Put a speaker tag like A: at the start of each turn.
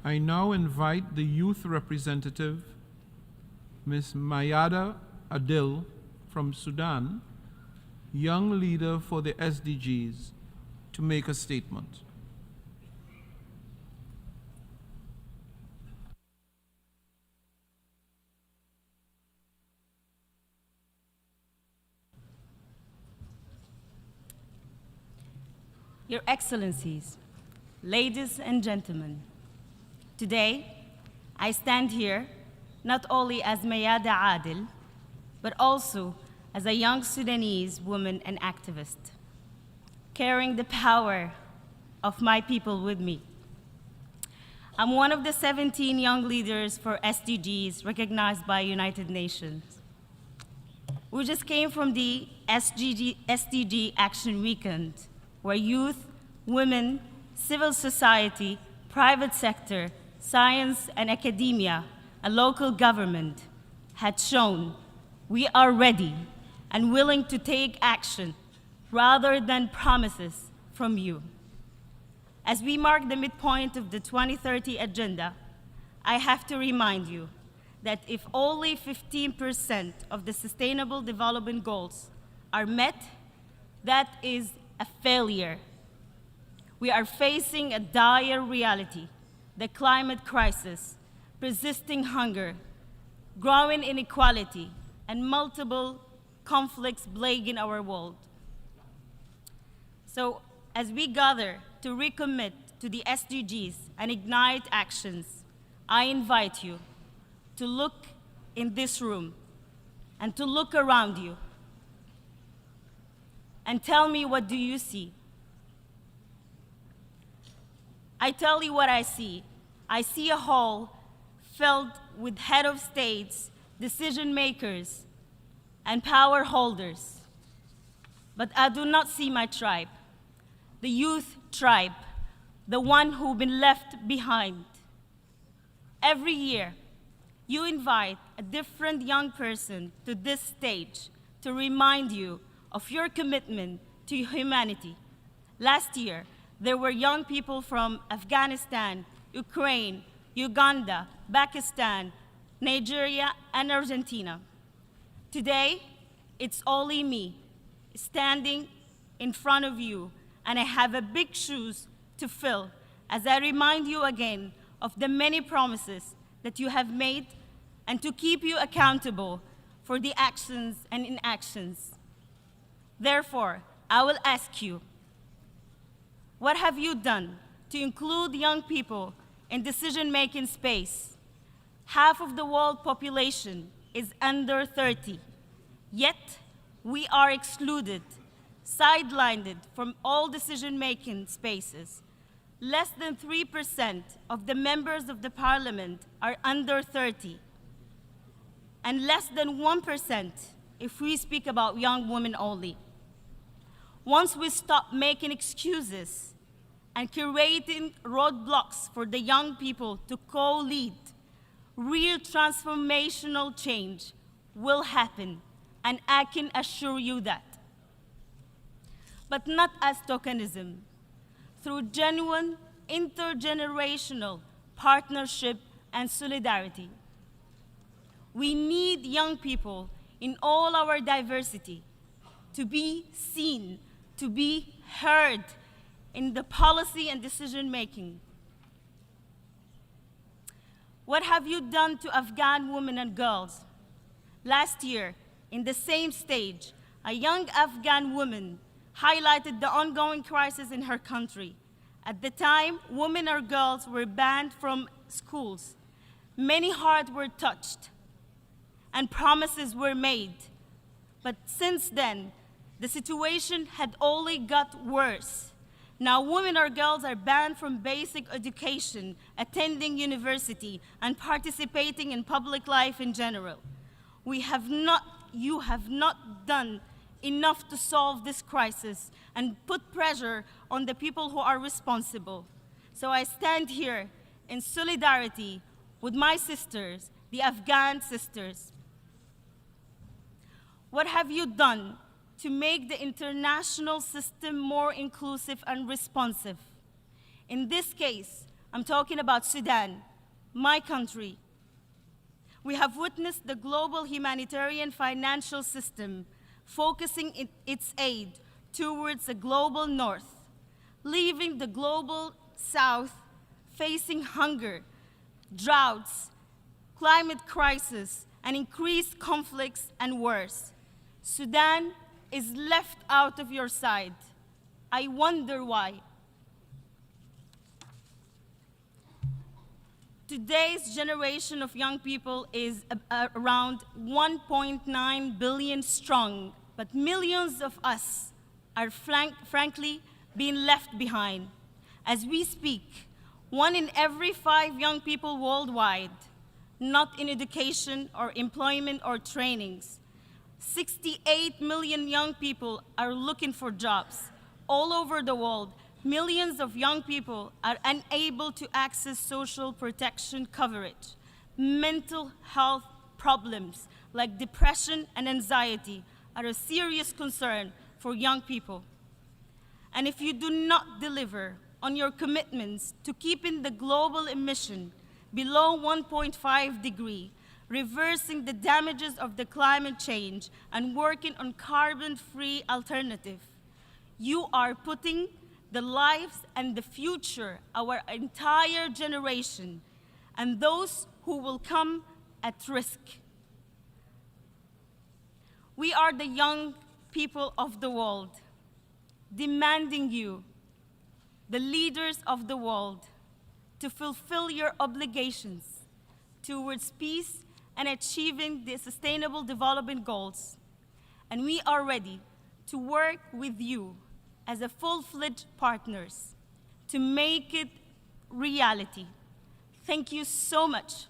A: I now invite the youth representative, Ms. Mayada Adil from Sudan, young leader for the SDGs, to make a statement.
B: Your Excellencies, ladies and gentlemen, today I stand here not only as Mayada Adil, but also as a young Sudanese woman and activist, carrying the power of my people with me. I'm one of the 17 young leaders for SDGs recognized by United Nations. We just came from the SDG Action Weekend, where youth, women, civil society, private sector, science and academia, and local government had shown we are ready and willing to take action rather than promises from you. As we mark the midpoint of the 2030 agenda, I have to remind you that if only 15% of the Sustainable Development Goals are met, that is a failure. We are facing a dire reality, the climate crisis, persisting hunger, growing inequality, and multiple conflicts plaguing our world. So, as we gather to recommit to the SDGs and ignite actions, I invite you to look in this room and to look around you and tell me, what do you see? I tell you what I see. I see a hall filled with head of states, decision makers, and power holders. But I do not see my tribe, the youth tribe, the one who've been left behind. Every year, you invite a different young person to this stage to remind you of your commitment to humanity. Last year, there were young people from Afghanistan, Ukraine, Uganda, Pakistan, Nigeria, and Argentina. Today, it's only me standing in front of you, and I have a big shoes to fill as I remind you again of the many promises that you have made and to keep you accountable for the actions and inactions. Therefore, I will ask you, what have you done to include young people in decision-making space? Half of the world population is under 30, yet we are excluded, sidelined from all decision-making spaces. Less than 3% of the members of the parliament are under 30, and less than 1% if we speak about young women only. Once we stop making excuses and creating roadblocks for the young people to co-lead, real transformational change will happen, and I can assure you that. But not as tokenism, through genuine intergenerational partnership and solidarity. We need young people in all our diversity to be seen, to be heard in the policy and decision-making. What have you done to Afghan women and girls? Last year, in the same stage, a young Afghan woman highlighted the ongoing crisis in her country. At the time, women or girls were banned from schools. Many hearts were touched, and promises were made. But since then, the situation had only got worse. Now women or girls are banned from basic education, attending university, and participating in public life in general. You have not done enough to solve this crisis and put pressure on the people who are responsible. So I stand here in solidarity with my sisters, the Afghan sisters. What have you done to make the international system more inclusive and responsive? In this case, I'm talking about Sudan, my country. We have witnessed the global humanitarian financial system focusing its aid towards the global north, leaving the global south facing hunger, droughts, climate crisis, and increased conflicts and wars. Sudan is left out of your sight. I wonder why. Today's generation of young people is around 1.9 billion strong, but millions of us are frankly being left behind. As we speak, 1 in every 5 young people worldwide, not in education or employment or trainings. 68 million young people are looking for jobs. All over the world, millions of young people are unable to access social protection coverage. Mental health problems like depression and anxiety are a serious concern for young people. And if you do not deliver on your commitments to keeping the global emission below 1.5 degrees, reversing the damages of the climate change, and working on carbon-free alternative, you are putting the lives and the future of our entire generation and those who will come at risk. We are the young people of the world, demanding you, the leaders of the world, to fulfill your obligations towards peace and achieving the Sustainable Development Goals. And we are ready to work with you as a full-fledged partners to make it reality. Thank you so much.